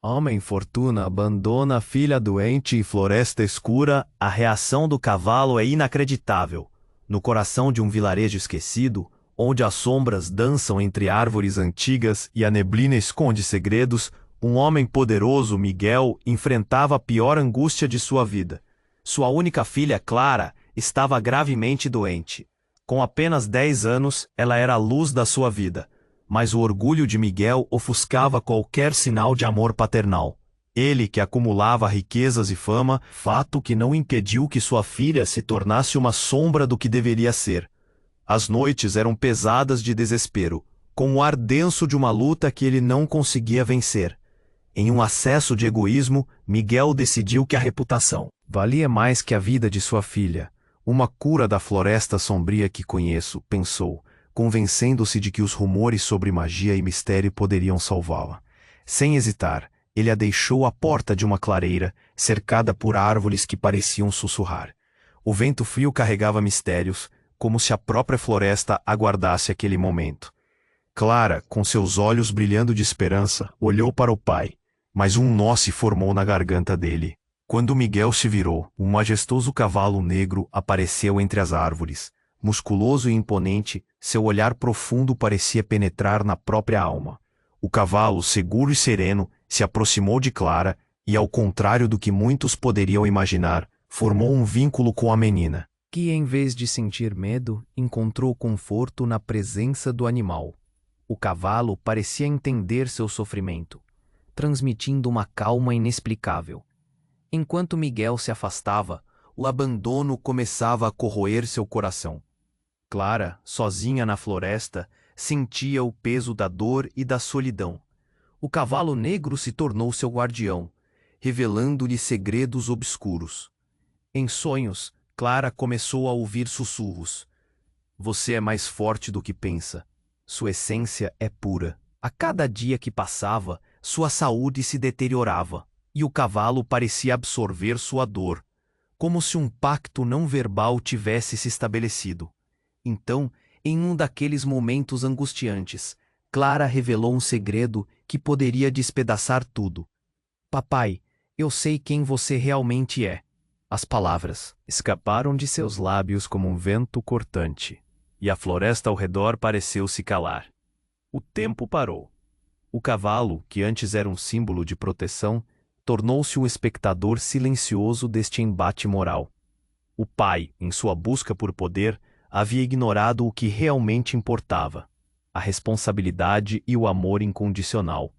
Homem fortuna abandona filha doente e floresta escura. A reação do cavalo é inacreditável. No coração de um vilarejo esquecido, onde as sombras dançam entre árvores antigas e a neblina esconde segredos, um homem poderoso, Miguel, enfrentava a pior angústia de sua vida. Sua única filha, Clara, estava gravemente doente. Com apenas 10 anos, ela era a luz da sua vida. Mas o orgulho de Miguel ofuscava qualquer sinal de amor paternal. Ele, que acumulava riquezas e fama, fato que não impediu que sua filha se tornasse uma sombra do que deveria ser. As noites eram pesadas de desespero, com o ar denso de uma luta que ele não conseguia vencer. Em um acesso de egoísmo, Miguel decidiu que a reputação valia mais que a vida de sua filha. Uma cura da floresta sombria que conheço, pensou, convencendo-se de que os rumores sobre magia e mistério poderiam salvá-la. Sem hesitar, ele a deixou à porta de uma clareira, cercada por árvores que pareciam sussurrar. O vento frio carregava mistérios, como se a própria floresta aguardasse aquele momento. Clara, com seus olhos brilhando de esperança, olhou para o pai, mas um nó se formou na garganta dele. Quando Miguel se virou, um majestoso cavalo negro apareceu entre as árvores. Musculoso e imponente, seu olhar profundo parecia penetrar na própria alma. O cavalo, seguro e sereno, se aproximou de Clara e, ao contrário do que muitos poderiam imaginar, formou um vínculo com a menina, que, em vez de sentir medo, encontrou conforto na presença do animal. O cavalo parecia entender seu sofrimento, transmitindo uma calma inexplicável. Enquanto Miguel se afastava, o abandono começava a corroer seu coração. Clara, sozinha na floresta, sentia o peso da dor e da solidão. O cavalo negro se tornou seu guardião, revelando-lhe segredos obscuros. Em sonhos, Clara começou a ouvir sussurros. Você é mais forte do que pensa. Sua essência é pura. A cada dia que passava, sua saúde se deteriorava, e o cavalo parecia absorver sua dor, como se um pacto não verbal tivesse se estabelecido. Então, em um daqueles momentos angustiantes, Clara revelou um segredo que poderia despedaçar tudo. Papai, eu sei quem você realmente é. As palavras escaparam de seus lábios como um vento cortante, e a floresta ao redor pareceu se calar. O tempo parou. O cavalo, que antes era um símbolo de proteção, tornou-se um espectador silencioso deste embate moral. O pai, em sua busca por poder, havia ignorado o que realmente importava: a responsabilidade e o amor incondicional.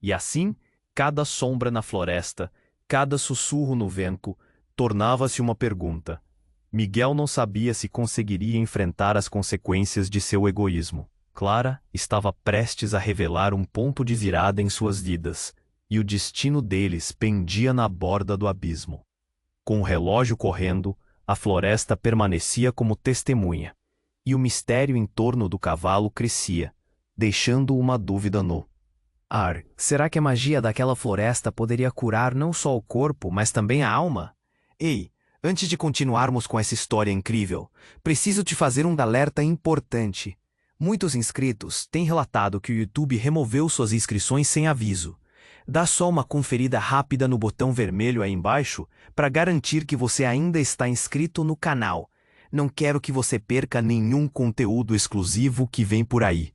E assim, cada sombra na floresta, cada sussurro no vento, tornava-se uma pergunta. Miguel não sabia se conseguiria enfrentar as consequências de seu egoísmo. Clara estava prestes a revelar um ponto de virada em suas vidas, e o destino deles pendia na borda do abismo. Com o relógio correndo, a floresta permanecia como testemunha, e o mistério em torno do cavalo crescia, deixando uma dúvida no ar. Será que a magia daquela floresta poderia curar não só o corpo, mas também a alma? Ei, antes de continuarmos com essa história incrível, preciso te fazer um alerta importante. Muitos inscritos têm relatado que o YouTube removeu suas inscrições sem aviso. Dá só uma conferida rápida no botão vermelho aí embaixo para garantir que você ainda está inscrito no canal. Não quero que você perca nenhum conteúdo exclusivo que vem por aí.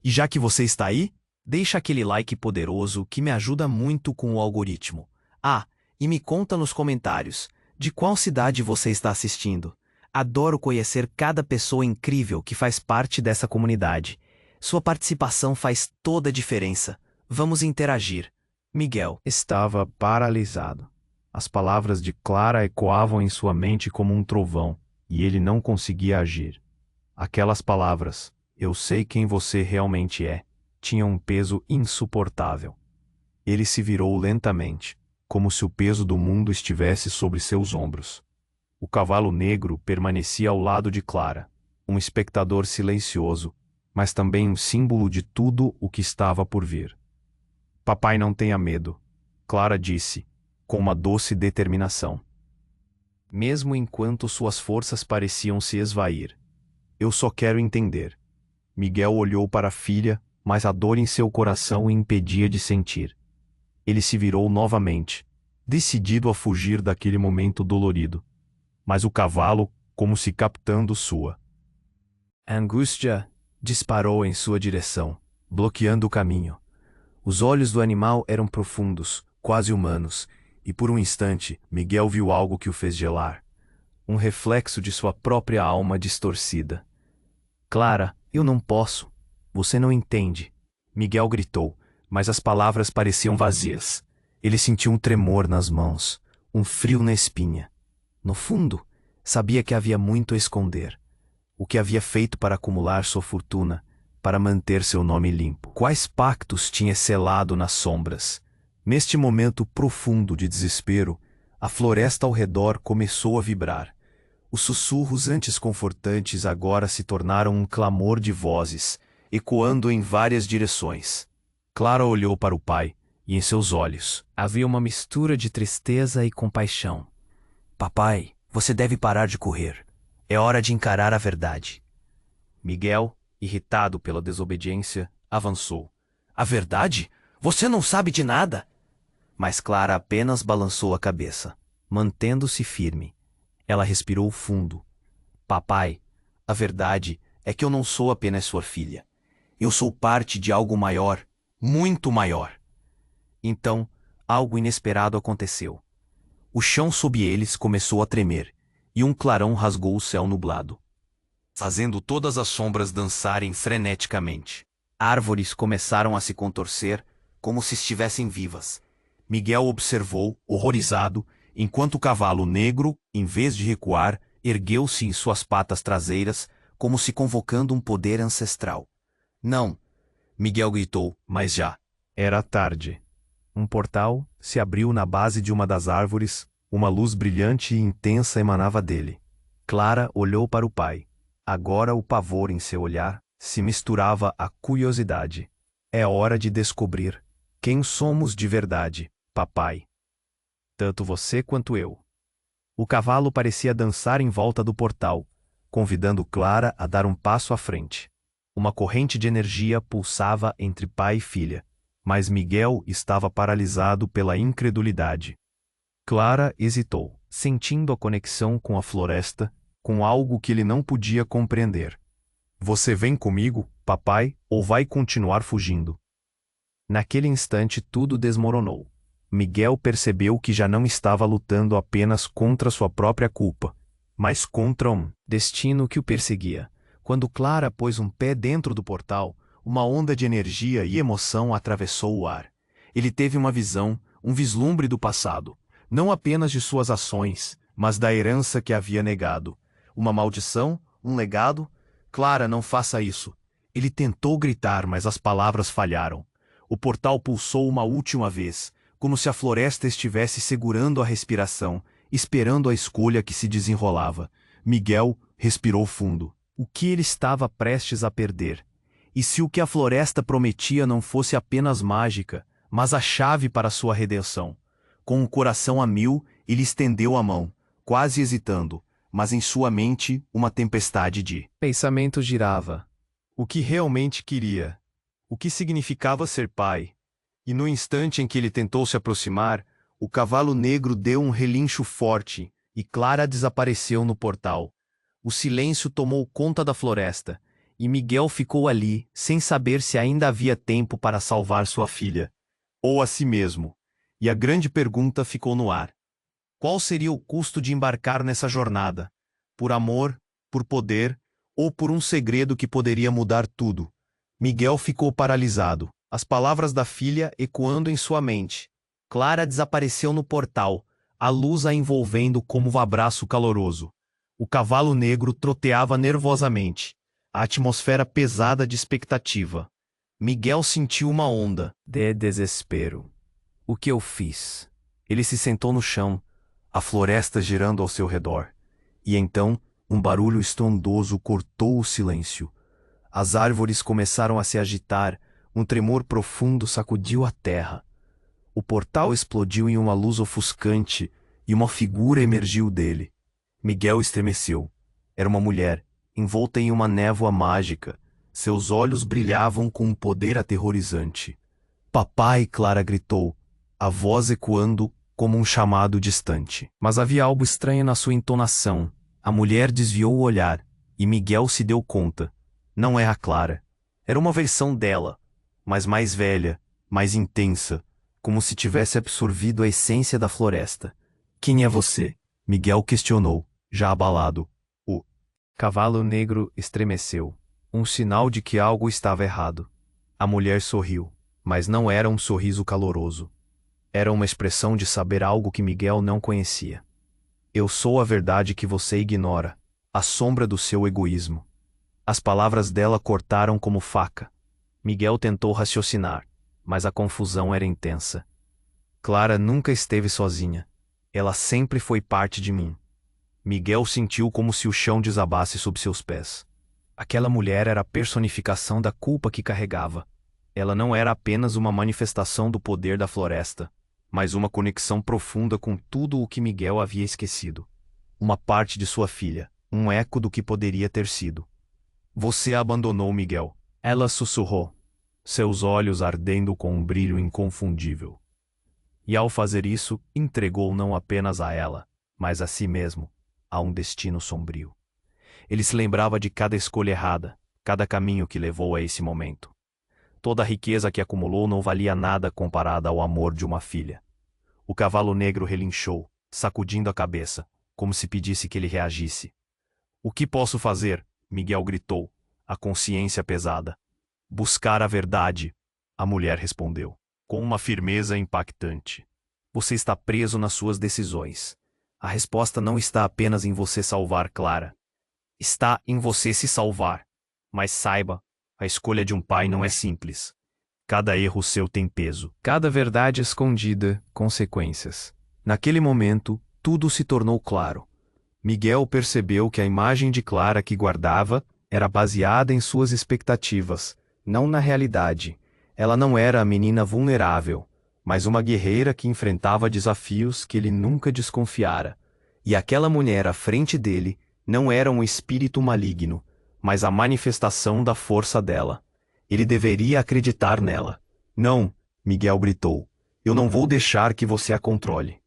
E já que você está aí, deixa aquele like poderoso que me ajuda muito com o algoritmo. Ah, e me conta nos comentários, de qual cidade você está assistindo? Adoro conhecer cada pessoa incrível que faz parte dessa comunidade. Sua participação faz toda a diferença. Vamos interagir. Miguel estava paralisado. As palavras de Clara ecoavam em sua mente como um trovão, e ele não conseguia agir. Aquelas palavras, "Eu sei quem você realmente é", tinham um peso insuportável. Ele se virou lentamente, como se o peso do mundo estivesse sobre seus ombros. O cavalo negro permanecia ao lado de Clara, um espectador silencioso, mas também um símbolo de tudo o que estava por vir. "Papai, não tenha medo", Clara disse, com uma doce determinação. Mesmo enquanto suas forças pareciam se esvair. "Eu só quero entender." Miguel olhou para a filha, mas a dor em seu coração o impedia de sentir. Ele se virou novamente, decidido a fugir daquele momento dolorido. Mas o cavalo, como se captando sua angústia, disparou em sua direção, bloqueando o caminho. Os olhos do animal eram profundos, quase humanos, e por um instante Miguel viu algo que o fez gelar. Um reflexo de sua própria alma distorcida. Clara, eu não posso. Você não entende. Miguel gritou, mas as palavras pareciam vazias. Ele sentiu um tremor nas mãos, um frio na espinha. No fundo, sabia que havia muito a esconder. O que havia feito para acumular sua fortuna, para manter seu nome limpo. Quais pactos tinha selado nas sombras? Neste momento profundo de desespero, a floresta ao redor começou a vibrar. Os sussurros antes confortantes agora se tornaram um clamor de vozes, ecoando em várias direções. Clara olhou para o pai, e em seus olhos havia uma mistura de tristeza e compaixão. Papai, você deve parar de correr. É hora de encarar a verdade. Miguel, irritado pela desobediência, avançou. A verdade? Você não sabe de nada! Mas Clara apenas balançou a cabeça, mantendo-se firme. Ela respirou fundo. Papai, a verdade é que eu não sou apenas sua filha. Eu sou parte de algo maior, muito maior. Então, algo inesperado aconteceu. O chão sob eles começou a tremer, e um clarão rasgou o céu nublado, fazendo todas as sombras dançarem freneticamente. Árvores começaram a se contorcer, como se estivessem vivas. Miguel observou, horrorizado, enquanto o cavalo negro, em vez de recuar, ergueu-se em suas patas traseiras, como se convocando um poder ancestral. Não! Miguel gritou, mas já era tarde. Um portal se abriu na base de uma das árvores, uma luz brilhante e intensa emanava dele. Clara olhou para o pai. Agora o pavor em seu olhar se misturava à curiosidade. É hora de descobrir quem somos de verdade, papai. Tanto você quanto eu. O cavalo parecia dançar em volta do portal, convidando Clara a dar um passo à frente. Uma corrente de energia pulsava entre pai e filha, mas Miguel estava paralisado pela incredulidade. Clara hesitou, sentindo a conexão com a floresta, com algo que ele não podia compreender. Você vem comigo, papai, ou vai continuar fugindo? Naquele instante tudo desmoronou. Miguel percebeu que já não estava lutando apenas contra sua própria culpa, mas contra um destino que o perseguia. Quando Clara pôs um pé dentro do portal, uma onda de energia e emoção atravessou o ar. Ele teve uma visão, um vislumbre do passado, não apenas de suas ações, mas da herança que havia negado. Uma maldição? Um legado? Clara, não faça isso. Ele tentou gritar, mas as palavras falharam. O portal pulsou uma última vez, como se a floresta estivesse segurando a respiração, esperando a escolha que se desenrolava. Miguel respirou fundo. O que ele estava prestes a perder? E se o que a floresta prometia não fosse apenas mágica, mas a chave para sua redenção? Com o coração a mil, ele estendeu a mão, quase hesitando, mas em sua mente uma tempestade de pensamento girava. O que realmente queria? O que significava ser pai? E no instante em que ele tentou se aproximar, o cavalo negro deu um relincho forte, e Clara desapareceu no portal. O silêncio tomou conta da floresta, e Miguel ficou ali, sem saber se ainda havia tempo para salvar sua filha, ou a si mesmo. E a grande pergunta ficou no ar. Qual seria o custo de embarcar nessa jornada? Por amor, por poder, ou por um segredo que poderia mudar tudo? Miguel ficou paralisado, as palavras da filha ecoando em sua mente. Clara desapareceu no portal, a luz a envolvendo como um abraço caloroso. O cavalo negro troteava nervosamente, a atmosfera pesada de expectativa. Miguel sentiu uma onda de desespero. O que eu fiz? Ele se sentou no chão, a floresta girando ao seu redor. E então, um barulho estrondoso cortou o silêncio. As árvores começaram a se agitar, um tremor profundo sacudiu a terra. O portal explodiu em uma luz ofuscante e uma figura emergiu dele. Miguel estremeceu. Era uma mulher, envolta em uma névoa mágica. Seus olhos brilhavam com um poder aterrorizante. Papai, Clara gritou. a voz ecoando como um chamado distante. Mas havia algo estranho na sua entonação. A mulher desviou o olhar, e Miguel se deu conta. Não era Clara. Era uma versão dela, mas mais velha, mais intensa, como se tivesse absorvido a essência da floresta. Quem é você? Miguel questionou, já abalado. O cavalo negro estremeceu, um sinal de que algo estava errado. A mulher sorriu, mas não era um sorriso caloroso. Era uma expressão de saber algo que Miguel não conhecia. Eu sou a verdade que você ignora, a sombra do seu egoísmo. As palavras dela cortaram como faca. Miguel tentou raciocinar, mas a confusão era intensa. Clara nunca esteve sozinha. Ela sempre foi parte de mim. Miguel sentiu como se o chão desabasse sob seus pés. Aquela mulher era a personificação da culpa que carregava. Ela não era apenas uma manifestação do poder da floresta, mas uma conexão profunda com tudo o que Miguel havia esquecido. Uma parte de sua filha, um eco do que poderia ter sido. Você a abandonou, Miguel. Ela sussurrou, seus olhos ardendo com um brilho inconfundível. E ao fazer isso, entregou não apenas a ela, mas a si mesmo, a um destino sombrio. Ele se lembrava de cada escolha errada, cada caminho que levou a esse momento. Toda a riqueza que acumulou não valia nada comparada ao amor de uma filha. O cavalo negro relinchou, sacudindo a cabeça, como se pedisse que ele reagisse. O que posso fazer? Miguel gritou, a consciência pesada. Buscar a verdade, a mulher respondeu, com uma firmeza impactante. Você está preso nas suas decisões. A resposta não está apenas em você salvar Clara. Está em você se salvar. Mas saiba, a escolha de um pai não é simples. Cada erro seu tem peso. Cada verdade escondida, consequências. Naquele momento, tudo se tornou claro. Miguel percebeu que a imagem de Clara que guardava era baseada em suas expectativas, não na realidade. Ela não era a menina vulnerável, mas uma guerreira que enfrentava desafios que ele nunca desconfiara. E aquela mulher à frente dele não era um espírito maligno, mas a manifestação da força dela. Ele deveria acreditar nela. Não, Miguel gritou. Eu não vou deixar que você a controle.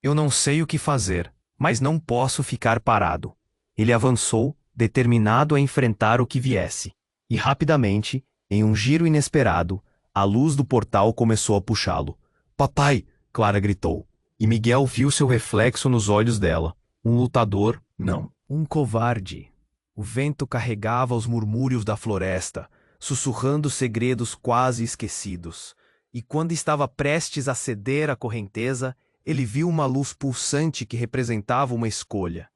Eu não sei o que fazer, mas não posso ficar parado. Ele avançou, determinado a enfrentar o que viesse. E rapidamente, em um giro inesperado, a luz do portal começou a puxá-lo. Papai! Clara gritou. E Miguel viu seu reflexo nos olhos dela. Um lutador, não. Um covarde. O vento carregava os murmúrios da floresta, sussurrando segredos quase esquecidos. E quando estava prestes a ceder à correnteza, ele viu uma luz pulsante que representava uma escolha.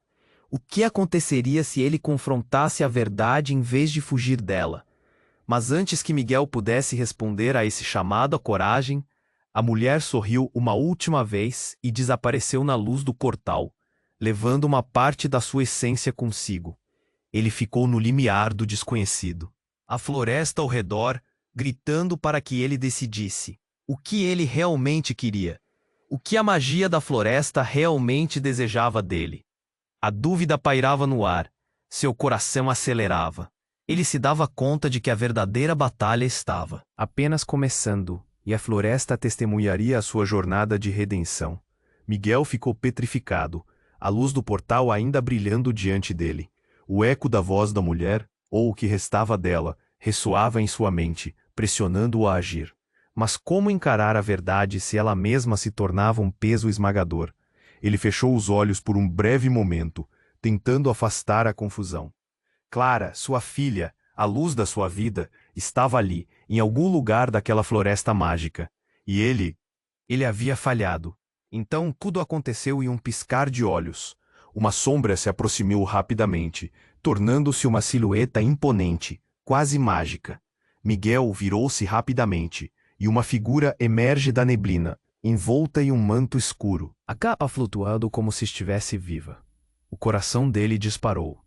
O que aconteceria se ele confrontasse a verdade em vez de fugir dela? Mas antes que Miguel pudesse responder a esse chamado à coragem, a mulher sorriu uma última vez e desapareceu na luz do portal, levando uma parte da sua essência consigo. Ele ficou no limiar do desconhecido. A floresta ao redor, gritando para que ele decidisse o que ele realmente queria, o que a magia da floresta realmente desejava dele. A dúvida pairava no ar, seu coração acelerava. Ele se dava conta de que a verdadeira batalha estava apenas começando, e a floresta testemunharia a sua jornada de redenção. Miguel ficou petrificado, a luz do portal ainda brilhando diante dele. O eco da voz da mulher, ou o que restava dela, ressoava em sua mente, pressionando-o a agir. Mas como encarar a verdade se ela mesma se tornava um peso esmagador? Ele fechou os olhos por um breve momento, tentando afastar a confusão. Clara, sua filha, a luz da sua vida, estava ali, em algum lugar daquela floresta mágica. E ele havia falhado. Então tudo aconteceu em um piscar de olhos. Uma sombra se aproximou rapidamente, tornando-se uma silhueta imponente, quase mágica. Miguel virou-se rapidamente, e uma figura emerge da neblina, envolta em um manto escuro, a capa flutuando como se estivesse viva. O coração dele disparou.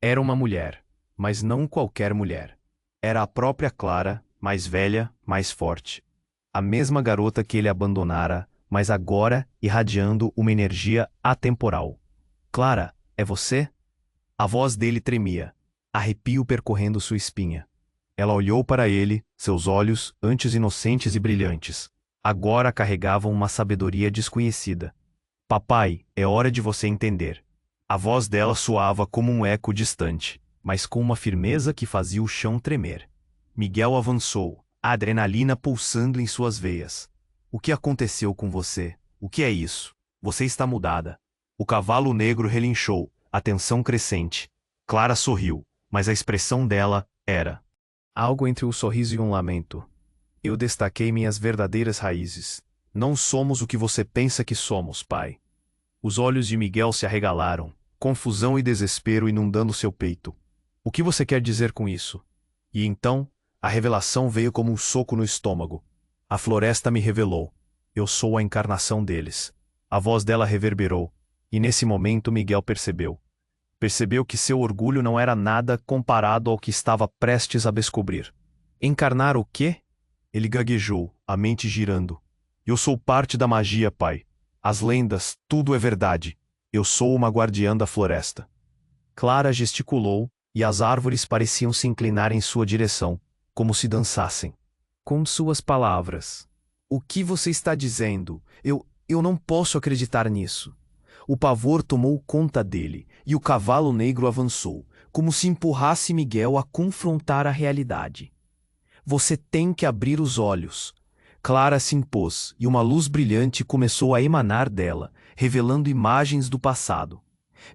Era uma mulher, mas não qualquer mulher. Era a própria Clara, mais velha, mais forte. A mesma garota que ele abandonara, mas agora irradiando uma energia atemporal. Clara, é você? A voz dele tremia, arrepio percorrendo sua espinha. Ela olhou para ele, seus olhos, antes inocentes e brilhantes, agora carregavam uma sabedoria desconhecida. Papai, é hora de você entender. A voz dela soava como um eco distante, mas com uma firmeza que fazia o chão tremer. Miguel avançou, a adrenalina pulsando em suas veias. O que aconteceu com você? O que é isso? Você está mudada. O cavalo negro relinchou, a tensão crescente. Clara sorriu, mas a expressão dela era algo entre um sorriso e um lamento. Eu destaquei minhas verdadeiras raízes. Não somos o que você pensa que somos, pai. Os olhos de Miguel se arregalaram, confusão e desespero inundando seu peito. O que você quer dizer com isso? E então, a revelação veio como um soco no estômago. A floresta me revelou. Eu sou a encarnação deles. A voz dela reverberou, e nesse momento Miguel percebeu. Percebeu que seu orgulho não era nada comparado ao que estava prestes a descobrir. Encarnar o quê? Ele gaguejou, a mente girando. Eu sou parte da magia, pai. As lendas, tudo é verdade. Eu sou uma guardiã da floresta. Clara gesticulou, e as árvores pareciam se inclinar em sua direção, como se dançassem. Com suas palavras. O que você está dizendo? Eu não posso acreditar nisso. O pavor tomou conta dele, e o cavalo negro avançou, como se empurrasse Miguel a confrontar a realidade. Você tem que abrir os olhos. Clara se impôs, e uma luz brilhante começou a emanar dela, revelando imagens do passado.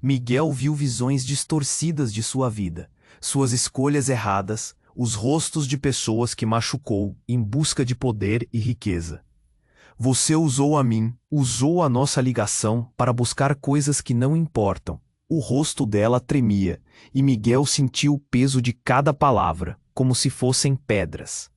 Miguel viu visões distorcidas de sua vida, suas escolhas erradas, os rostos de pessoas que machucou em busca de poder e riqueza. Você usou a mim, usou a nossa ligação para buscar coisas que não importam. O rosto dela tremia, e Miguel sentiu o peso de cada palavra, como se fossem pedras.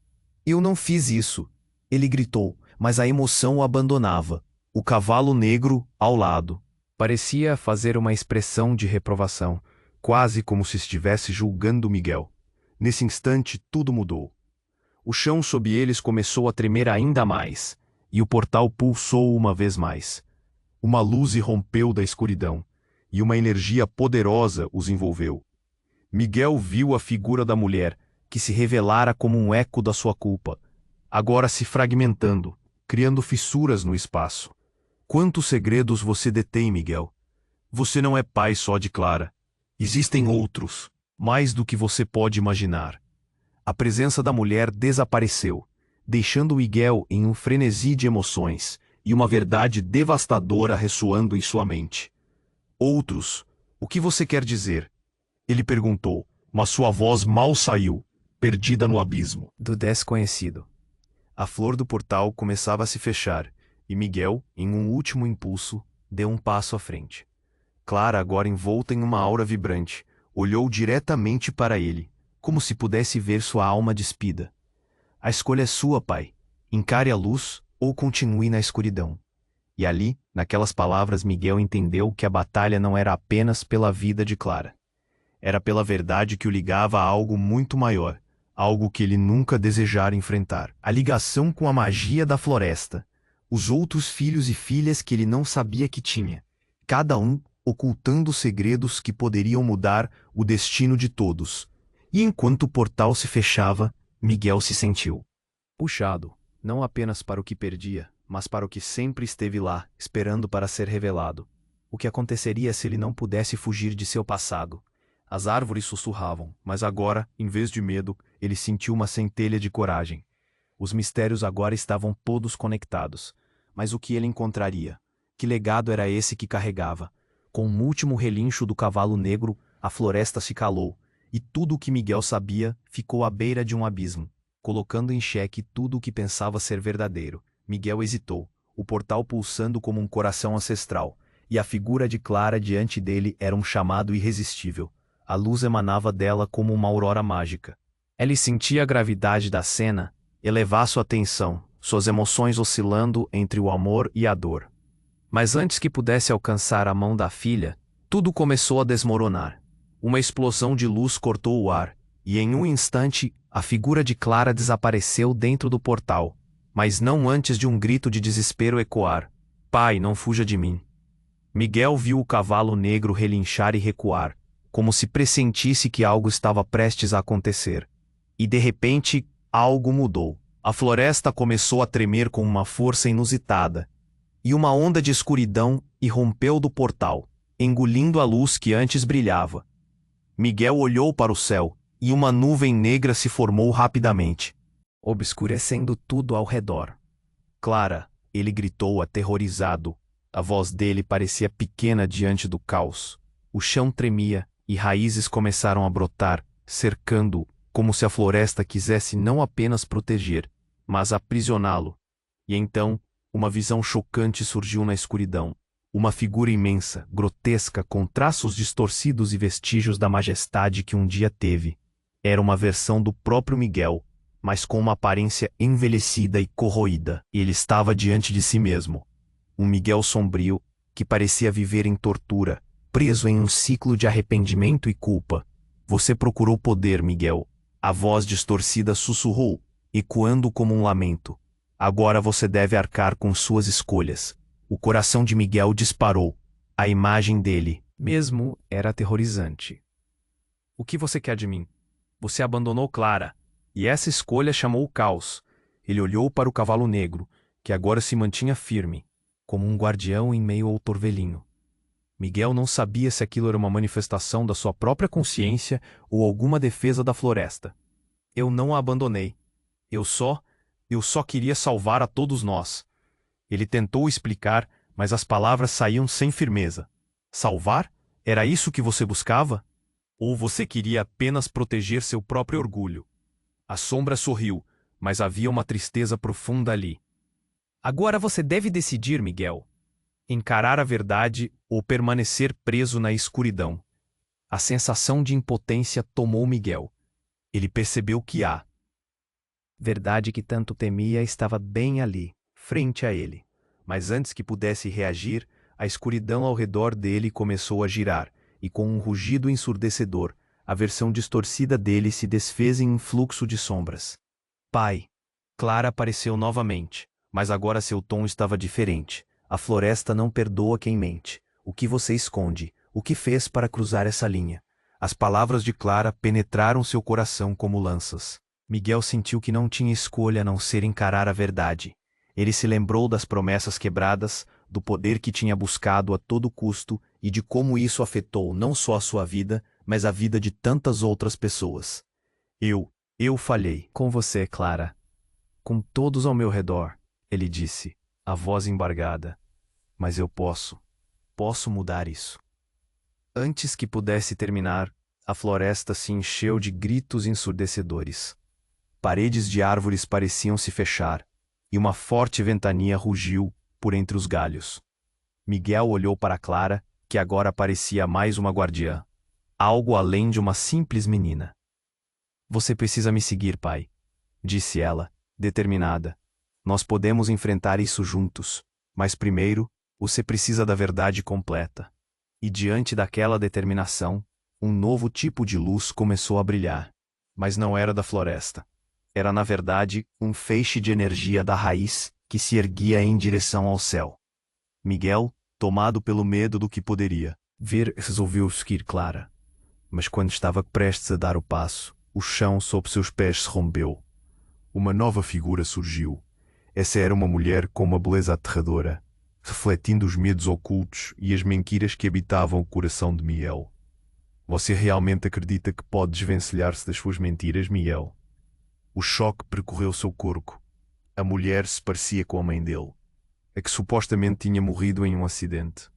Eu não fiz isso, ele gritou, mas a emoção o abandonava. O cavalo negro, ao lado, parecia fazer uma expressão de reprovação, quase como se estivesse julgando Miguel. Nesse instante, tudo mudou. O chão sob eles começou a tremer ainda mais, e o portal pulsou uma vez mais. Uma luz irrompeu da escuridão, e uma energia poderosa os envolveu. Miguel viu a figura da mulher, que se revelara como um eco da sua culpa, agora se fragmentando, criando fissuras no espaço. Quantos segredos você detém, Miguel? Você não é pai só de Clara. Existem outros, mais do que você pode imaginar. A presença da mulher desapareceu, deixando Miguel em um frenesi de emoções e uma verdade devastadora ressoando em sua mente. Outros, o que você quer dizer? Ele perguntou, mas sua voz mal saiu, perdida no abismo do desconhecido. A flor do portal começava a se fechar, e Miguel, em um último impulso, deu um passo à frente. Clara, agora envolta em uma aura vibrante, olhou diretamente para ele, como se pudesse ver sua alma despida. A escolha é sua, pai. Encare a luz ou continue na escuridão. E ali, naquelas palavras, Miguel entendeu que a batalha não era apenas pela vida de Clara. Era pela verdade que o ligava a algo muito maior, algo que ele nunca desejara enfrentar. A ligação com a magia da floresta, os outros filhos e filhas que ele não sabia que tinha, cada um ocultando segredos que poderiam mudar o destino de todos. E enquanto o portal se fechava, Miguel se sentiu puxado, não apenas para o que perdia, mas para o que sempre esteve lá, esperando para ser revelado. O que aconteceria se ele não pudesse fugir de seu passado? As árvores sussurravam, mas agora, em vez de medo, ele sentiu uma centelha de coragem. Os mistérios agora estavam todos conectados. Mas o que ele encontraria? Que legado era esse que carregava? Com um último relincho do cavalo negro, a floresta se calou, e tudo o que Miguel sabia ficou à beira de um abismo, colocando em xeque tudo o que pensava ser verdadeiro. Miguel hesitou, o portal pulsando como um coração ancestral, e a figura de Clara diante dele era um chamado irresistível. A luz emanava dela como uma aurora mágica. Ele sentia a gravidade da cena, elevar sua atenção, suas emoções oscilando entre o amor e a dor. Mas antes que pudesse alcançar a mão da filha, tudo começou a desmoronar. Uma explosão de luz cortou o ar, e em um instante, a figura de Clara desapareceu dentro do portal, mas não antes de um grito de desespero ecoar. Pai, não fuja de mim. Miguel viu o cavalo negro relinchar e recuar, como se pressentisse que algo estava prestes a acontecer. E de repente, algo mudou. A floresta começou a tremer com uma força inusitada, e uma onda de escuridão irrompeu do portal, engolindo a luz que antes brilhava. Miguel olhou para o céu, e uma nuvem negra se formou rapidamente, obscurecendo tudo ao redor. Clara, ele gritou aterrorizado. A voz dele parecia pequena diante do caos. O chão tremia, e raízes começaram a brotar, cercando-o, como se a floresta quisesse não apenas proteger, mas aprisioná-lo. E então, uma visão chocante surgiu na escuridão. Uma figura imensa, grotesca, com traços distorcidos e vestígios da majestade que um dia teve. Era uma versão do próprio Miguel, mas com uma aparência envelhecida e corroída. Ele estava diante de si mesmo. Um Miguel sombrio, que parecia viver em tortura, preso em um ciclo de arrependimento e culpa. Você procurou poder, Miguel. A voz distorcida sussurrou, ecoando como um lamento. Agora você deve arcar com suas escolhas. O coração de Miguel disparou. A imagem dele, mesmo, era aterrorizante. O que você quer de mim? Você abandonou Clara, e essa escolha chamou o caos. Ele olhou para o cavalo negro, que agora se mantinha firme, como um guardião em meio ao torvelinho. Miguel não sabia se aquilo era uma manifestação da sua própria consciência ou alguma defesa da floresta. Eu não a abandonei. Eu só queria salvar a todos nós. Ele tentou explicar, mas as palavras saíam sem firmeza. Salvar? Era isso que você buscava? Ou você queria apenas proteger seu próprio orgulho? A sombra sorriu, mas havia uma tristeza profunda ali. Agora você deve decidir, Miguel. Encarar a verdade ou permanecer preso na escuridão. A sensação de impotência tomou Miguel. Ele percebeu que a verdade que tanto temia estava bem ali, frente a ele. Mas antes que pudesse reagir, a escuridão ao redor dele começou a girar, e com um rugido ensurdecedor, a versão distorcida dele se desfez em um fluxo de sombras. Pai! Clara apareceu novamente, mas agora seu tom estava diferente. A floresta não perdoa quem mente. O que você esconde? O que fez para cruzar essa linha? As palavras de Clara penetraram seu coração como lanças. Miguel sentiu que não tinha escolha a não ser encarar a verdade. Ele se lembrou das promessas quebradas, do poder que tinha buscado a todo custo e de como isso afetou não só a sua vida, mas a vida de tantas outras pessoas. Eu falhei. Com você, Clara. Com todos ao meu redor, ele disse, a voz embargada. Mas eu posso mudar isso. Antes que pudesse terminar, a floresta se encheu de gritos ensurdecedores. Paredes de árvores pareciam se fechar, e uma forte ventania rugiu por entre os galhos. Miguel olhou para Clara, que agora parecia mais uma guardiã, algo além de uma simples menina. Você precisa me seguir, pai, disse ela, determinada. Nós podemos enfrentar isso juntos, mas primeiro, você precisa da verdade completa. E diante daquela determinação, um novo tipo de luz começou a brilhar. Mas não era da floresta. Era, na verdade, um feixe de energia da raiz que se erguia em direção ao céu. Miguel, tomado pelo medo do que poderia ver, resolveu seguir Clara. Mas quando estava prestes a dar o passo, o chão sob seus pés se rompeu. Uma nova figura surgiu. Essa era uma mulher com uma beleza aterradora, refletindo os medos ocultos e as mentiras que habitavam o coração de Miguel. Você realmente acredita que pode desvencilhar-se das suas mentiras, Miguel? O choque percorreu seu corpo. A mulher se parecia com a mãe dele, a que supostamente tinha morrido em um acidente.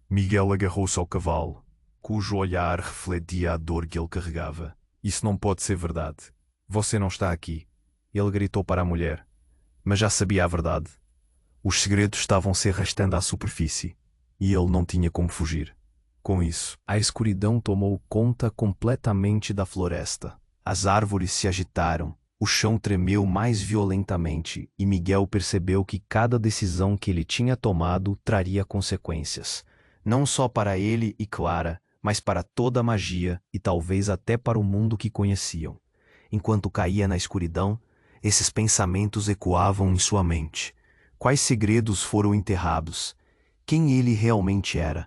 Miguel agarrou-se ao cavalo, cujo olhar refletia a dor que ele carregava. Isso não pode ser verdade. Você não está aqui. Ele gritou para a mulher, mas já sabia a verdade. Os segredos estavam se arrastando à superfície, e ele não tinha como fugir. Com isso, a escuridão tomou conta completamente da floresta. As árvores se agitaram, o chão tremeu mais violentamente, e Miguel percebeu que cada decisão que ele tinha tomado traria consequências, não só para ele e Clara, mas para toda a magia e talvez até para o mundo que conheciam. Enquanto caía na escuridão, esses pensamentos ecoavam em sua mente. Quais segredos foram enterrados? Quem ele realmente era?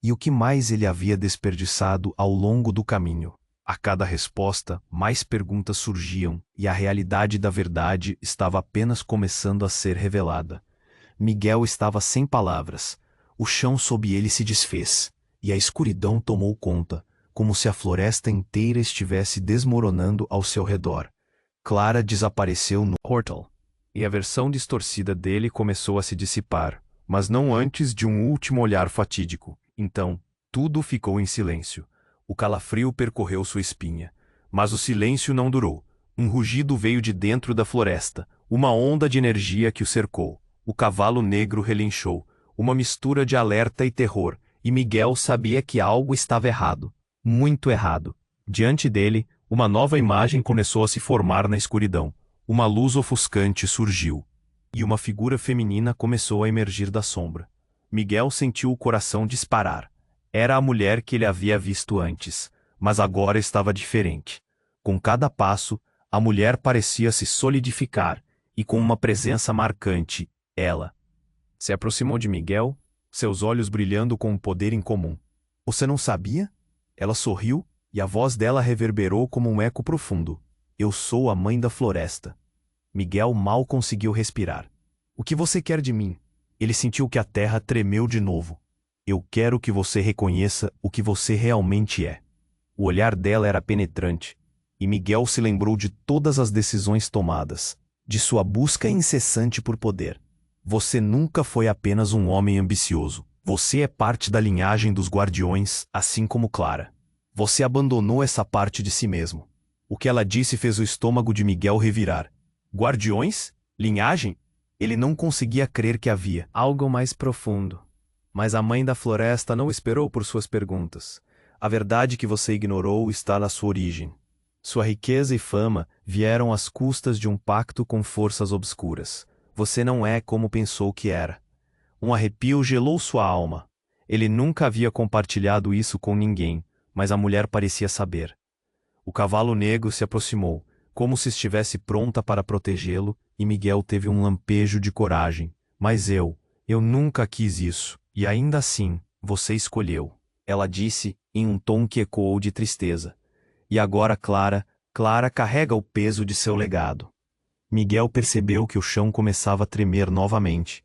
E o que mais ele havia desperdiçado ao longo do caminho? A cada resposta, mais perguntas surgiam, e a realidade da verdade estava apenas começando a ser revelada. Miguel estava sem palavras. O chão sob ele se desfez, e a escuridão tomou conta, como se a floresta inteira estivesse desmoronando ao seu redor. Clara desapareceu no portal, e a versão distorcida dele começou a se dissipar, mas não antes de um último olhar fatídico. Então, tudo ficou em silêncio. O calafrio percorreu sua espinha. Mas o silêncio não durou. Um rugido veio de dentro da floresta, uma onda de energia que o cercou. O cavalo negro relinchou, uma mistura de alerta e terror, e Miguel sabia que algo estava errado. Muito errado. Diante dele, uma nova imagem começou a se formar na escuridão. Uma luz ofuscante surgiu, e uma figura feminina começou a emergir da sombra. Miguel sentiu o coração disparar. Era a mulher que ele havia visto antes, mas agora estava diferente. Com cada passo, a mulher parecia se solidificar, e com uma presença marcante, ela se aproximou de Miguel, seus olhos brilhando com um poder incomum. Você não sabia? Ela sorriu, e a voz dela reverberou como um eco profundo. Eu sou a mãe da floresta. Miguel mal conseguiu respirar. O que você quer de mim? Ele sentiu que a terra tremeu de novo. Eu quero que você reconheça o que você realmente é. O olhar dela era penetrante, e Miguel se lembrou de todas as decisões tomadas, de sua busca incessante por poder. Você nunca foi apenas um homem ambicioso. Você é parte da linhagem dos guardiões, assim como Clara. Você abandonou essa parte de si mesmo. O que ela disse fez o estômago de Miguel revirar. Guardiões? Linhagem? Ele não conseguia crer que havia algo mais profundo. Mas a mãe da floresta não esperou por suas perguntas. A verdade que você ignorou está na sua origem. Sua riqueza e fama vieram às custas de um pacto com forças obscuras. Você não é como pensou que era. Um arrepio gelou sua alma. Ele nunca havia compartilhado isso com ninguém, mas a mulher parecia saber. O cavalo negro se aproximou, como se estivesse pronta para protegê-lo, e Miguel teve um lampejo de coragem. Mas eu nunca quis isso. E ainda assim, você escolheu. Ela disse, em um tom que ecoou de tristeza. E agora Clara carrega o peso de seu legado. Miguel percebeu que o chão começava a tremer novamente.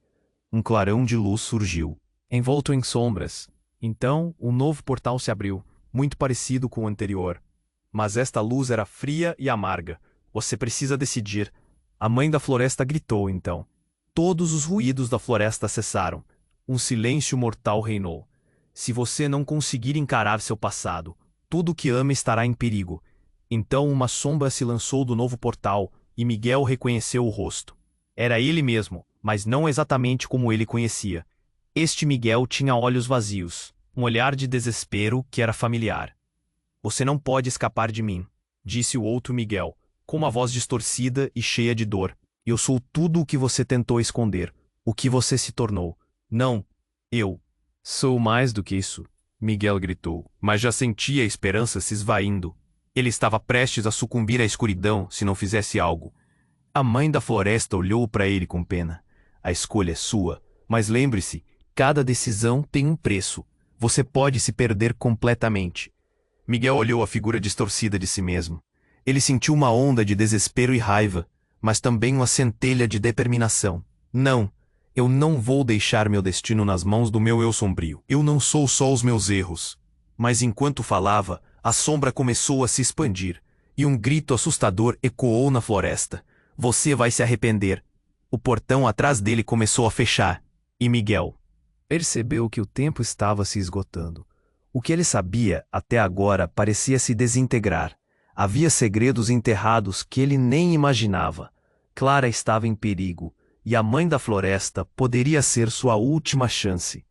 Um clarão de luz surgiu, envolto em sombras. Então, um novo portal se abriu, muito parecido com o anterior. Mas esta luz era fria e amarga. Você precisa decidir. A mãe da floresta gritou então. Todos os ruídos da floresta cessaram. Um silêncio mortal reinou. Se você não conseguir encarar seu passado, tudo o que ama estará em perigo. Então uma sombra se lançou do novo portal, e Miguel reconheceu o rosto. Era ele mesmo, mas não exatamente como ele conhecia. Este Miguel tinha olhos vazios, um olhar de desespero que era familiar. Você não pode escapar de mim, disse o outro Miguel, com uma voz distorcida e cheia de dor. Eu sou tudo o que você tentou esconder, o que você se tornou. Não, eu sou mais do que isso, Miguel gritou, mas já sentia a esperança se esvaindo. Ele estava prestes a sucumbir à escuridão se não fizesse algo. A mãe da floresta olhou para ele com pena. A escolha é sua, mas lembre-se, cada decisão tem um preço. Você pode se perder completamente. Miguel olhou a figura distorcida de si mesmo. Ele sentiu uma onda de desespero e raiva, mas também uma centelha de determinação. Não, eu não vou deixar meu destino nas mãos do meu eu sombrio. Eu não sou só os meus erros. Mas enquanto falava, a sombra começou a se expandir, e um grito assustador ecoou na floresta. Você vai se arrepender. O portão atrás dele começou a fechar, e Miguel percebeu que o tempo estava se esgotando. O que ele sabia até agora parecia se desintegrar. Havia segredos enterrados que ele nem imaginava. Clara estava em perigo, e a mãe da floresta poderia ser sua última chance.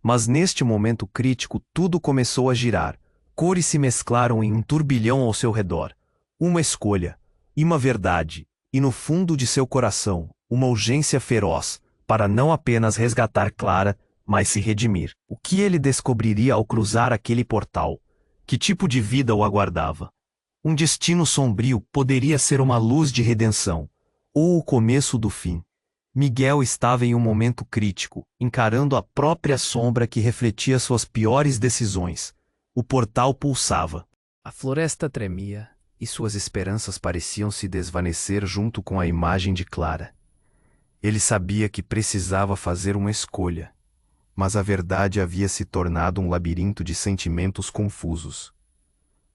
Mas neste momento crítico tudo começou a girar. Cores se mesclaram em um turbilhão ao seu redor. Uma escolha, e uma verdade, e no fundo de seu coração, uma urgência feroz, para não apenas resgatar Clara, mas se redimir. O que ele descobriria ao cruzar aquele portal? Que tipo de vida o aguardava? Um destino sombrio poderia ser uma luz de redenção, ou o começo do fim. Miguel estava em um momento crítico, encarando a própria sombra que refletia suas piores decisões. O portal pulsava. A floresta tremia, e suas esperanças pareciam se desvanecer junto com a imagem de Clara. Ele sabia que precisava fazer uma escolha, mas a verdade havia se tornado um labirinto de sentimentos confusos.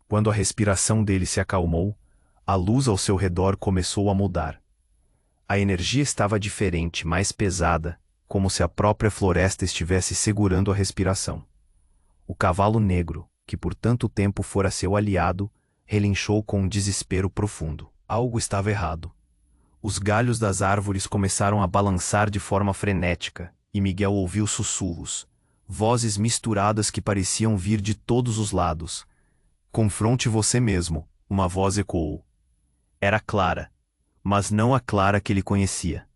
Quando a respiração dele se acalmou, a luz ao seu redor começou a mudar. A energia estava diferente, mais pesada, como se a própria floresta estivesse segurando a respiração. O cavalo negro, que por tanto tempo fora seu aliado, relinchou com um desespero profundo. Algo estava errado. Os galhos das árvores começaram a balançar de forma frenética, e Miguel ouviu sussurros, vozes misturadas que pareciam vir de todos os lados. Confronte você mesmo, uma voz ecoou. Era Clara, mas não a Clara que ele conhecia.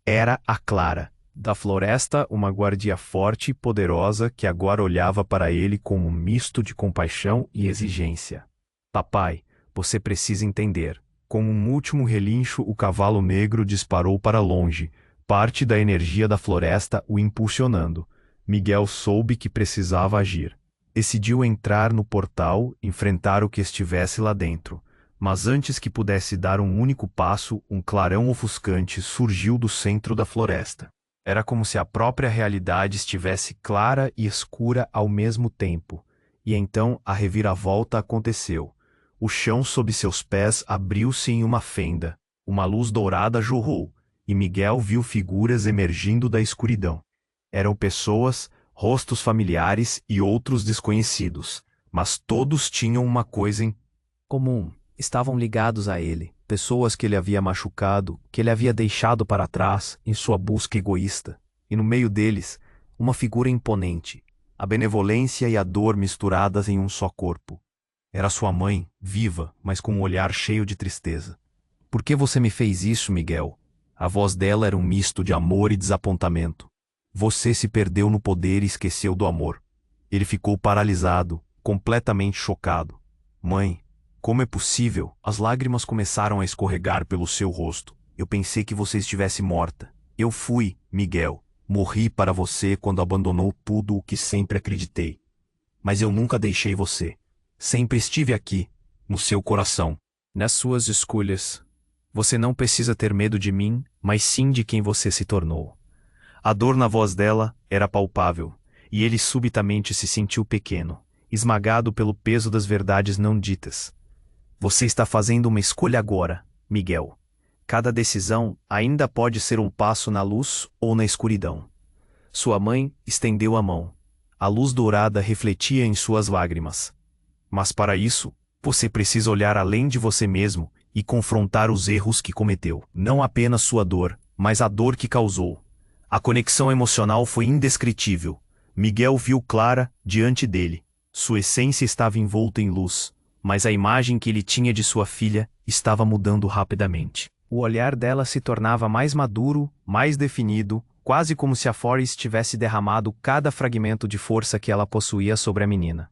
Era a Clara da floresta, uma guardia forte e poderosa que agora olhava para ele com um misto de compaixão e exigência. Papai, você precisa entender. Com um último relincho, o cavalo negro disparou para longe, parte da energia da floresta o impulsionando. Miguel soube que precisava agir. Decidiu entrar no portal, enfrentar o que estivesse lá dentro. Mas antes que pudesse dar um único passo, um clarão ofuscante surgiu do centro da floresta. Era como se a própria realidade estivesse clara e escura ao mesmo tempo. E então a reviravolta aconteceu. O chão sob seus pés abriu-se em uma fenda. Uma luz dourada jorrou, e Miguel viu figuras emergindo da escuridão. Eram pessoas, rostos familiares e outros desconhecidos, mas todos tinham uma coisa em comum. Estavam ligados a ele, pessoas que ele havia machucado, que ele havia deixado para trás em sua busca egoísta. E no meio deles, uma figura imponente, a benevolência e a dor misturadas em um só corpo. Era sua mãe, viva, mas com um olhar cheio de tristeza. Por que você me fez isso, Miguel? A voz dela era um misto de amor e desapontamento. Você se perdeu no poder e esqueceu do amor. Ele ficou paralisado, completamente chocado. Mãe, como é possível? As lágrimas começaram a escorregar pelo seu rosto. Eu pensei que você estivesse morta. Eu fui, Miguel. Morri para você quando abandonou tudo o que sempre acreditei. Mas eu nunca deixei você. Sempre estive aqui, no seu coração. Nas suas escolhas. Você não precisa ter medo de mim, mas sim de quem você se tornou. A dor na voz dela era palpável, e ele subitamente se sentiu pequeno, esmagado pelo peso das verdades não ditas. Você está fazendo uma escolha agora, Miguel. Cada decisão ainda pode ser um passo na luz ou na escuridão. Sua mãe estendeu a mão. A luz dourada refletia em suas lágrimas. Mas para isso, você precisa olhar além de você mesmo e confrontar os erros que cometeu. Não apenas sua dor, mas a dor que causou. A conexão emocional foi indescritível. Miguel viu Clara diante dele. Sua essência estava envolta em luz, mas a imagem que ele tinha de sua filha estava mudando rapidamente. O olhar dela se tornava mais maduro, mais definido, quase como se a Forrest tivesse derramado cada fragmento de força que ela possuía sobre a menina.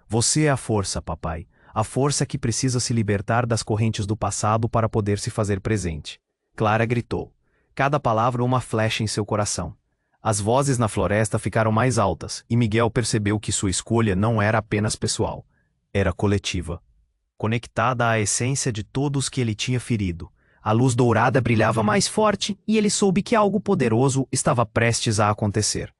Você é a força, papai. A força que precisa se libertar das correntes do passado para poder se fazer presente. Clara gritou. Cada palavra uma flecha em seu coração. As vozes na floresta ficaram mais altas, e Miguel percebeu que sua escolha não era apenas pessoal. Era coletiva. Conectada à essência de todos que ele tinha ferido. A luz dourada brilhava mais forte, e ele soube que algo poderoso estava prestes a acontecer.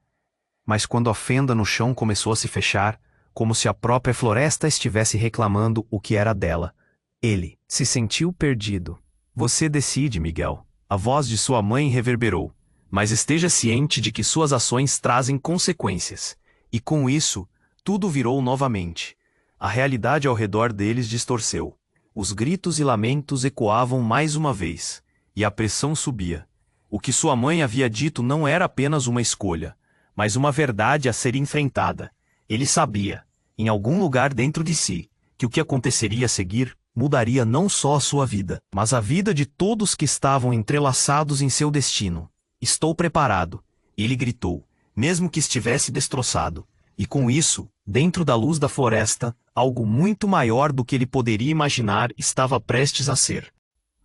Mas quando a fenda no chão começou a se fechar, como se a própria floresta estivesse reclamando o que era dela, ele se sentiu perdido. Você decide, Miguel. A voz de sua mãe reverberou. Mas esteja ciente de que suas ações trazem consequências. E com isso, tudo virou novamente. A realidade ao redor deles distorceu. Os gritos e lamentos ecoavam mais uma vez, e a pressão subia. O que sua mãe havia dito não era apenas uma escolha, mas uma verdade a ser enfrentada. Ele sabia, em algum lugar dentro de si, que o que aconteceria a seguir mudaria não só a sua vida, mas a vida de todos que estavam entrelaçados em seu destino. Estou preparado, ele gritou, mesmo que estivesse destroçado. E com isso, dentro da luz da floresta, algo muito maior do que ele poderia imaginar estava prestes a ser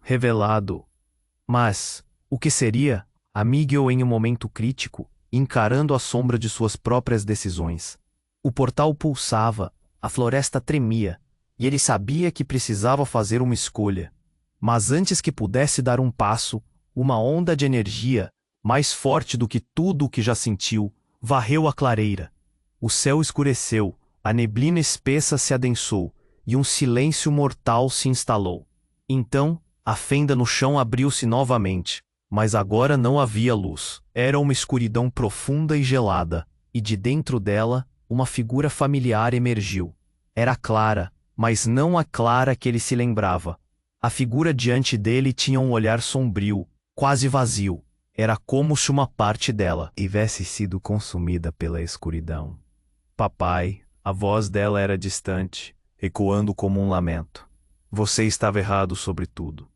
revelado. Mas, o que seria? A Miguel em um momento crítico, encarando a sombra de suas próprias decisões. O portal pulsava, a floresta tremia, e ele sabia que precisava fazer uma escolha. Mas antes que pudesse dar um passo, uma onda de energia, mais forte do que tudo o que já sentiu, varreu a clareira. O céu escureceu, a neblina espessa se adensou, e um silêncio mortal se instalou. Então, a fenda no chão abriu-se novamente, mas agora não havia luz. Era uma escuridão profunda e gelada, e de dentro dela, uma figura familiar emergiu. Era Clara, mas não a Clara que ele se lembrava. A figura diante dele tinha um olhar sombrio, quase vazio. Era como se uma parte dela tivesse sido consumida pela escuridão. Papai, a voz dela era distante, ecoando como um lamento. Você estava errado sobre tudo.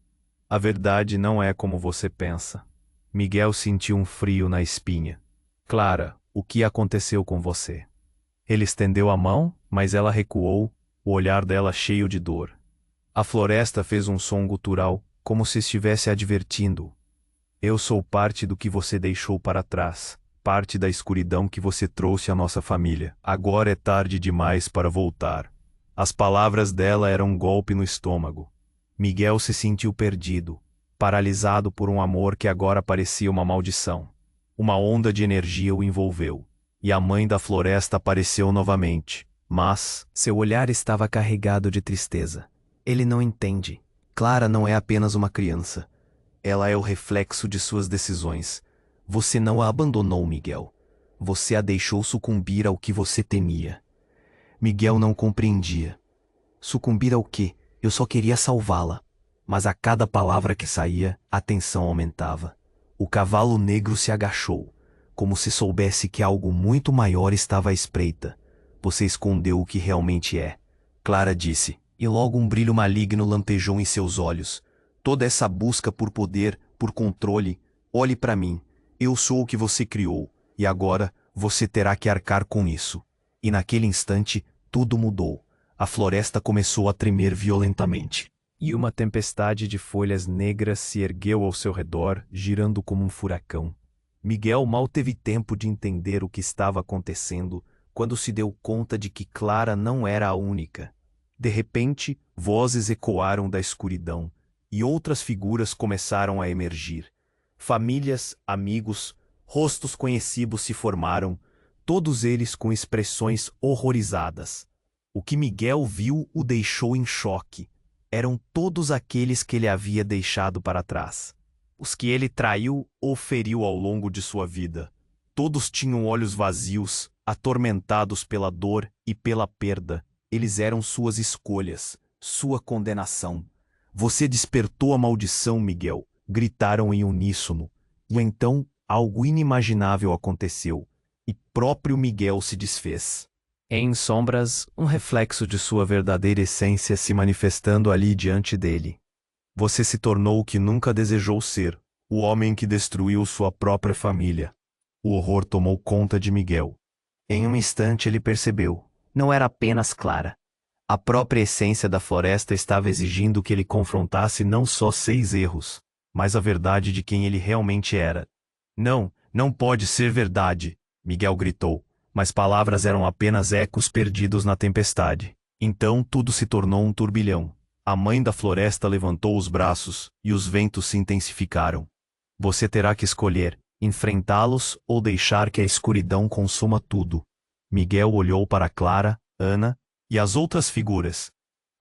A verdade não é como você pensa. Miguel sentiu um frio na espinha. Clara, o que aconteceu com você? Ele estendeu a mão, mas ela recuou, o olhar dela cheio de dor. A floresta fez um som gutural, como se estivesse advertindo-o. Eu sou parte do que você deixou para trás, parte da escuridão que você trouxe à nossa família. Agora é tarde demais para voltar. As palavras dela eram um golpe no estômago. Miguel se sentiu perdido, paralisado por um amor que agora parecia uma maldição. Uma onda de energia o envolveu, e a mãe da floresta apareceu novamente, mas seu olhar estava carregado de tristeza. Ele não entende. Clara não é apenas uma criança. Ela é o reflexo de suas decisões. Você não a abandonou, Miguel. Você a deixou sucumbir ao que você temia. Miguel não compreendia. Sucumbir ao quê? Eu só queria salvá-la. Mas a cada palavra que saía, a tensão aumentava. O cavalo negro se agachou, como se soubesse que algo muito maior estava à espreita. Você escondeu o que realmente é, Clara disse, e logo um brilho maligno lampejou em seus olhos. Toda essa busca por poder, por controle, olhe para mim. Eu sou o que você criou, e agora você terá que arcar com isso. E naquele instante, tudo mudou. A floresta começou a tremer violentamente. E uma tempestade de folhas negras se ergueu ao seu redor, girando como um furacão. Miguel mal teve tempo de entender o que estava acontecendo, quando se deu conta de que Clara não era a única. De repente, vozes ecoaram da escuridão, e outras figuras começaram a emergir. Famílias, amigos, rostos conhecidos se formaram, todos eles com expressões horrorizadas. O que Miguel viu o deixou em choque. Eram todos aqueles que ele havia deixado para trás. Os que ele traiu ou feriu ao longo de sua vida. Todos tinham olhos vazios, atormentados pela dor e pela perda. Eles eram suas escolhas, sua condenação. Você despertou a maldição, Miguel, gritaram em uníssono. E então, algo inimaginável aconteceu, e próprio Miguel se desfez. Em sombras, um reflexo de sua verdadeira essência se manifestando ali diante dele. Você se tornou o que nunca desejou ser, o homem que destruiu sua própria família. O horror tomou conta de Miguel. Em um instante ele percebeu, não era apenas Clara. A própria essência da floresta estava exigindo que ele confrontasse não só 6 erros, mas a verdade de quem ele realmente era. Não, não pode ser verdade, Miguel gritou, mas palavras eram apenas ecos perdidos na tempestade. Então tudo se tornou um turbilhão. A mãe da floresta levantou os braços, e os ventos se intensificaram. Você terá que escolher, enfrentá-los ou deixar que a escuridão consuma tudo. Miguel olhou para Clara, Ana e as outras figuras.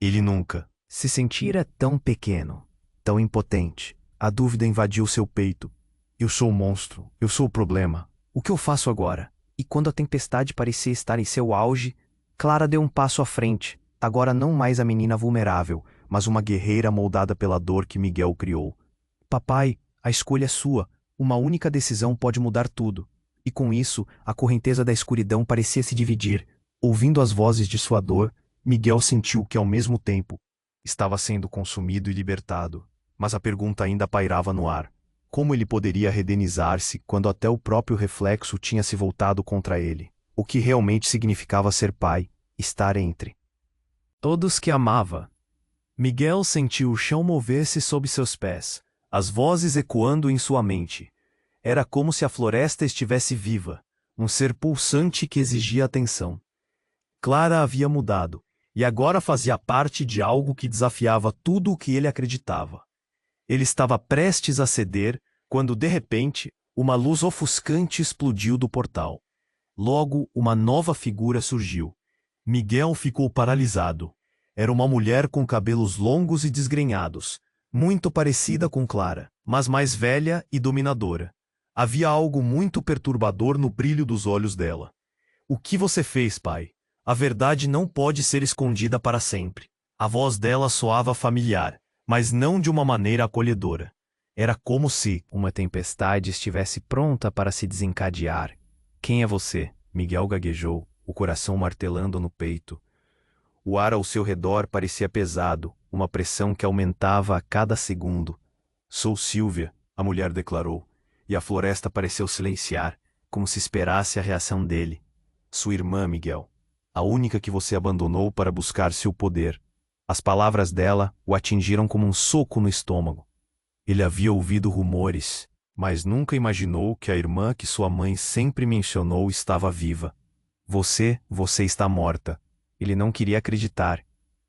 Ele nunca se sentira tão pequeno, tão impotente. A dúvida invadiu seu peito. Eu sou o monstro, eu sou o problema. O que eu faço agora? E quando a tempestade parecia estar em seu auge, Clara deu um passo à frente, agora não mais a menina vulnerável, mas uma guerreira moldada pela dor que Miguel criou. Papai, a escolha é sua. Uma única decisão pode mudar tudo. E com isso, a correnteza da escuridão parecia se dividir. Ouvindo as vozes de sua dor, Miguel sentiu que, ao mesmo tempo, estava sendo consumido e libertado. Mas a pergunta ainda pairava no ar. Como ele poderia redenizar-se quando até o próprio reflexo tinha se voltado contra ele? O que realmente significava ser pai, estar entre todos que amava. Miguel sentiu o chão mover-se sob seus pés, as vozes ecoando em sua mente. Era como se a floresta estivesse viva, um ser pulsante que exigia atenção. Clara havia mudado, e agora fazia parte de algo que desafiava tudo o que ele acreditava. Ele estava prestes a ceder, quando de repente, uma luz ofuscante explodiu do portal. Logo, uma nova figura surgiu. Miguel ficou paralisado. Era uma mulher com cabelos longos e desgrenhados, muito parecida com Clara, mas mais velha e dominadora. Havia algo muito perturbador no brilho dos olhos dela. O que você fez, pai? A verdade não pode ser escondida para sempre. A voz dela soava familiar, mas não de uma maneira acolhedora. Era como se uma tempestade estivesse pronta para se desencadear. Quem é você? Miguel gaguejou, o coração martelando no peito. O ar ao seu redor parecia pesado, uma pressão que aumentava a cada segundo. Sou Silvia, a mulher declarou, e a floresta pareceu silenciar, como se esperasse a reação dele. Sua irmã, Miguel. A única que você abandonou para buscar seu poder. As palavras dela o atingiram como um soco no estômago. Ele havia ouvido rumores, mas nunca imaginou que a irmã que sua mãe sempre mencionou estava viva. Você está morta. Ele não queria acreditar,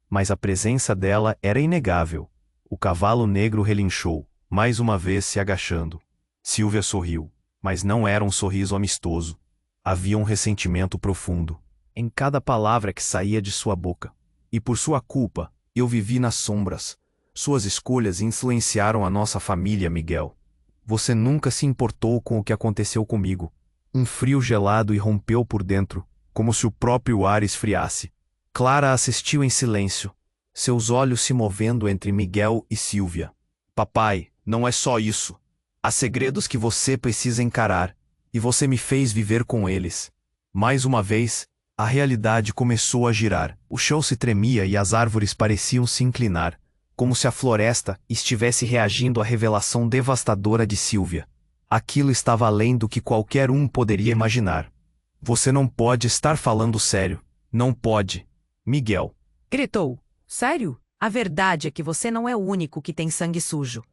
mas a presença dela era inegável. O cavalo negro relinchou, mais uma vez se agachando. Silvia sorriu, mas não era um sorriso amistoso. Havia um ressentimento profundo em cada palavra que saía de sua boca. E por sua culpa, eu vivi nas sombras. Suas escolhas influenciaram a nossa família, Miguel. Você nunca se importou com o que aconteceu comigo. Um frio gelado irrompeu por dentro, como se o próprio ar esfriasse. Clara assistiu em silêncio, seus olhos se movendo entre Miguel e Silvia. Papai, não é só isso. Há segredos que você precisa encarar, e você me fez viver com eles. Mais uma vez, a realidade começou a girar. O chão se tremia e as árvores pareciam se inclinar, como se a floresta estivesse reagindo à revelação devastadora de Silvia. Aquilo estava além do que qualquer um poderia imaginar. Você não pode estar falando sério. Não pode. Miguel. Gritou. Sério? A verdade é que você não é o único que tem sangue sujo.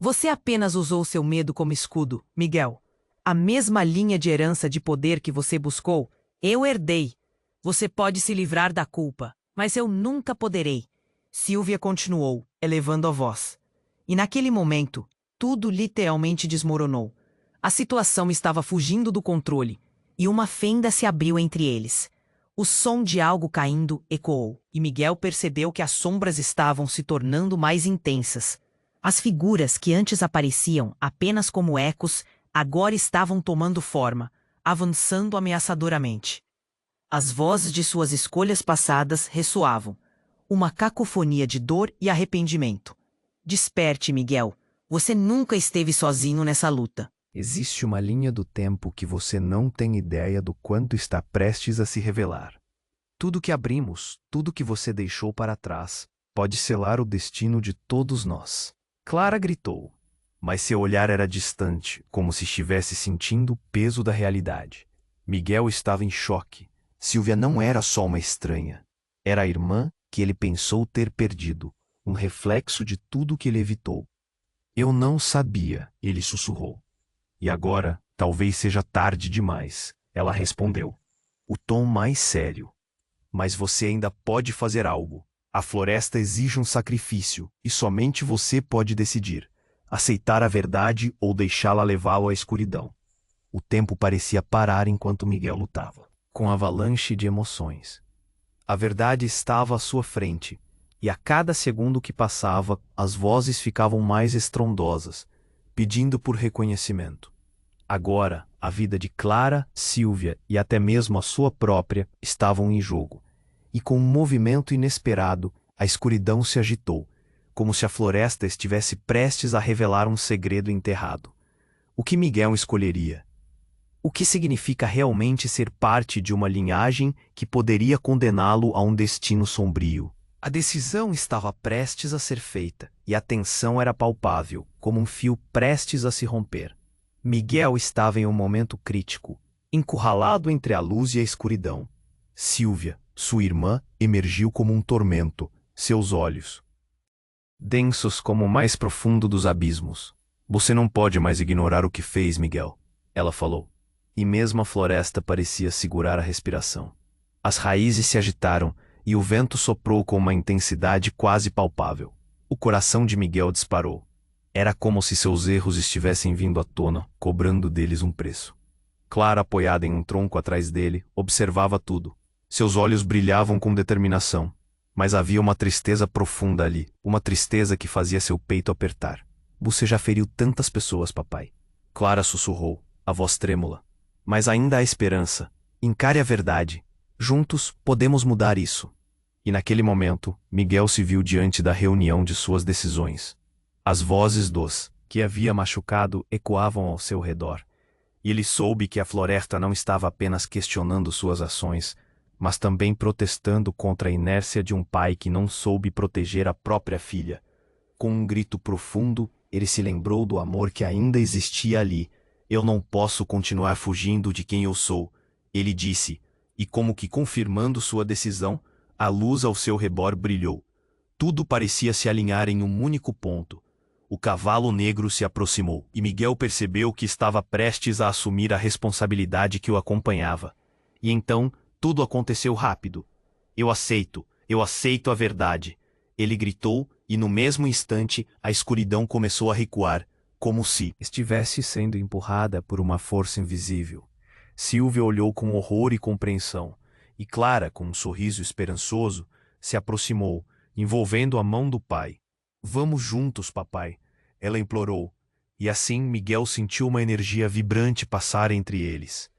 Você apenas usou seu medo como escudo, Miguel. A mesma linha de herança de poder que você buscou, eu herdei. Você pode se livrar da culpa, mas eu nunca poderei. Silvia continuou, elevando a voz. E naquele momento, tudo literalmente desmoronou. A situação estava fugindo do controle, e uma fenda se abriu entre eles. O som de algo caindo ecoou, e Miguel percebeu que as sombras estavam se tornando mais intensas. As figuras que antes apareciam apenas como ecos, agora estavam tomando forma, avançando ameaçadoramente. As vozes de suas escolhas passadas ressoavam, uma cacofonia de dor e arrependimento. Desperte, Miguel. Você nunca esteve sozinho nessa luta. Existe uma linha do tempo que você não tem ideia do quanto está prestes a se revelar. Tudo que abrimos, tudo que você deixou para trás, pode selar o destino de todos nós. Clara gritou, mas seu olhar era distante, como se estivesse sentindo o peso da realidade. Miguel estava em choque. Silvia não era só uma estranha. Era a irmã que ele pensou ter perdido, um reflexo de tudo que ele evitou. Eu não sabia, ele sussurrou. E agora, talvez seja tarde demais, ela respondeu. O tom mais sério. Mas você ainda pode fazer algo. A floresta exige um sacrifício, e somente você pode decidir. Aceitar a verdade ou deixá-la levá-lo à escuridão. O tempo parecia parar enquanto Miguel lutava, com avalanche de emoções. A verdade estava à sua frente, e a cada segundo que passava, as vozes ficavam mais estrondosas, pedindo por reconhecimento. Agora, a vida de Clara, Silvia e até mesmo a sua própria estavam em jogo. E com um movimento inesperado, a escuridão se agitou, como se a floresta estivesse prestes a revelar um segredo enterrado. O que Miguel escolheria? O que significa realmente ser parte de uma linhagem que poderia condená-lo a um destino sombrio? A decisão estava prestes a ser feita, e a tensão era palpável, como um fio prestes a se romper. Miguel estava em um momento crítico, encurralado entre a luz e a escuridão. Silvia, sua irmã, emergiu como um tormento, seus olhos densos como o mais profundo dos abismos. Você não pode mais ignorar o que fez, Miguel, ela falou. E mesmo a floresta parecia segurar a respiração. As raízes se agitaram, e o vento soprou com uma intensidade quase palpável. O coração de Miguel disparou. Era como se seus erros estivessem vindo à tona, cobrando deles um preço. Clara, apoiada em um tronco atrás dele, observava tudo. Seus olhos brilhavam com determinação, mas havia uma tristeza profunda ali, uma tristeza que fazia seu peito apertar. Você já feriu tantas pessoas, papai. Clara sussurrou, a voz trêmula. Mas ainda há esperança. Encare a verdade. Juntos podemos mudar isso. E naquele momento, Miguel se viu diante da reunião de suas decisões. As vozes dos que havia machucado ecoavam ao seu redor. E ele soube que a floresta não estava apenas questionando suas ações, mas também protestando contra a inércia de um pai que não soube proteger a própria filha. Com um grito profundo, ele se lembrou do amor que ainda existia ali. Eu não posso continuar fugindo de quem eu sou, ele disse, e como que confirmando sua decisão, a luz ao seu redor brilhou. Tudo parecia se alinhar em um único ponto. O cavalo negro se aproximou, e Miguel percebeu que estava prestes a assumir a responsabilidade que o acompanhava. E então, tudo aconteceu rápido. Eu aceito a verdade. Ele gritou, e no mesmo instante, a escuridão começou a recuar, como se estivesse sendo empurrada por uma força invisível. Silvia olhou com horror e compreensão, e Clara, com um sorriso esperançoso, se aproximou, envolvendo a mão do pai. Vamos juntos, papai, ela implorou, e assim Miguel sentiu uma energia vibrante passar entre eles.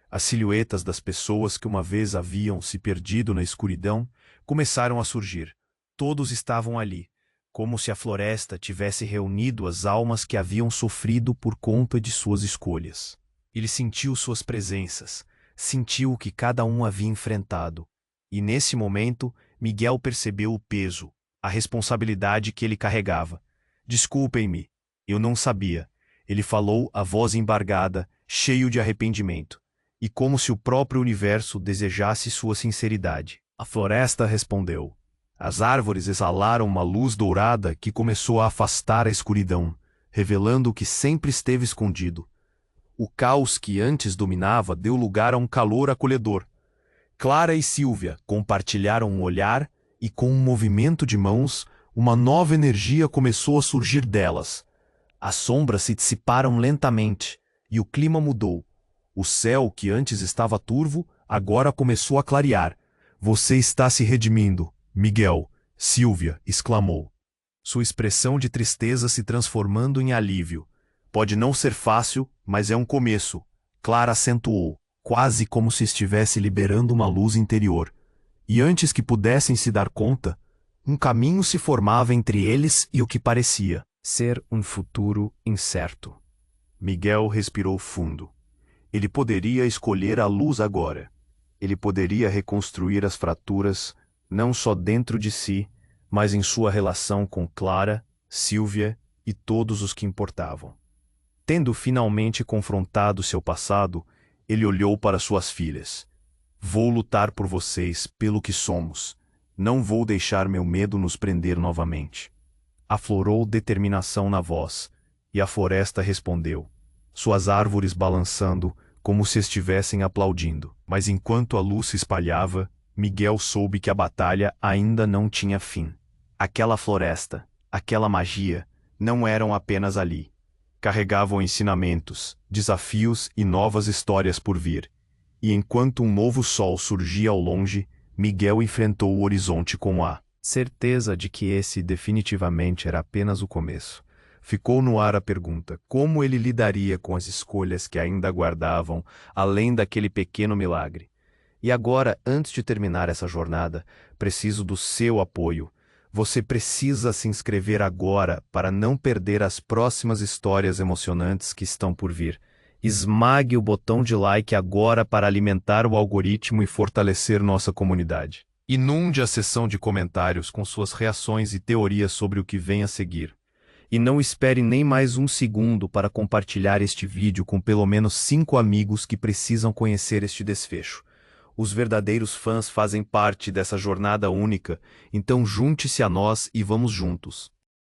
As silhuetas das pessoas que uma vez haviam se perdido na escuridão começaram a surgir. Todos estavam ali, como se a floresta tivesse reunido as almas que haviam sofrido por conta de suas escolhas. Ele sentiu suas presenças, sentiu o que cada um havia enfrentado. E nesse momento, Miguel percebeu o peso, a responsabilidade que ele carregava. Desculpem-me, eu não sabia. Ele falou, a voz embargada, cheio de arrependimento, e como se o próprio universo desejasse sua sinceridade. A floresta respondeu. As árvores exalaram uma luz dourada que começou a afastar a escuridão, revelando o que sempre esteve escondido. O caos que antes dominava deu lugar a um calor acolhedor. Clara e Silvia compartilharam um olhar e, com um movimento de mãos, uma nova energia começou a surgir delas. As sombras se dissiparam lentamente e o clima mudou. O céu, que antes estava turvo, agora começou a clarear. Você está se redimindo, Miguel, Silvia exclamou. Sua expressão de tristeza se transformando em alívio. Pode não ser fácil, mas é um começo, Clara acentuou, quase como se estivesse liberando uma luz interior. E antes que pudessem se dar conta, um caminho se formava entre eles e o que parecia ser um futuro incerto. Miguel respirou fundo. Ele poderia escolher a luz agora. Ele poderia reconstruir as fraturas, não só dentro de si, mas em sua relação com Clara, Silvia e todos os que importavam. Tendo finalmente confrontado seu passado, ele olhou para suas filhas. Vou lutar por vocês, pelo que somos. Não vou deixar meu medo nos prender novamente. Aflorou determinação na voz, e a floresta respondeu, suas árvores balançando, como se estivessem aplaudindo. Mas enquanto a luz se espalhava, Miguel soube que a batalha ainda não tinha fim. Aquela floresta, aquela magia, não eram apenas ali. Carregavam ensinamentos, desafios e novas histórias por vir. E enquanto um novo sol surgia ao longe, Miguel enfrentou o horizonte com a certeza de que esse definitivamente era apenas o começo. Ficou no ar a pergunta, como ele lidaria com as escolhas que ainda aguardavam, além daquele pequeno milagre. E agora, antes de terminar essa jornada, preciso do seu apoio. Você precisa se inscrever agora para não perder as próximas histórias emocionantes que estão por vir. Esmague o botão de like agora para alimentar o algoritmo e fortalecer nossa comunidade. Inunde a seção de comentários com suas reações e teorias sobre o que vem a seguir. E não espere nem mais um segundo para compartilhar este vídeo com pelo menos 5 amigos que precisam conhecer este desfecho. Os verdadeiros fãs fazem parte dessa jornada única, então junte-se a nós e vamos juntos.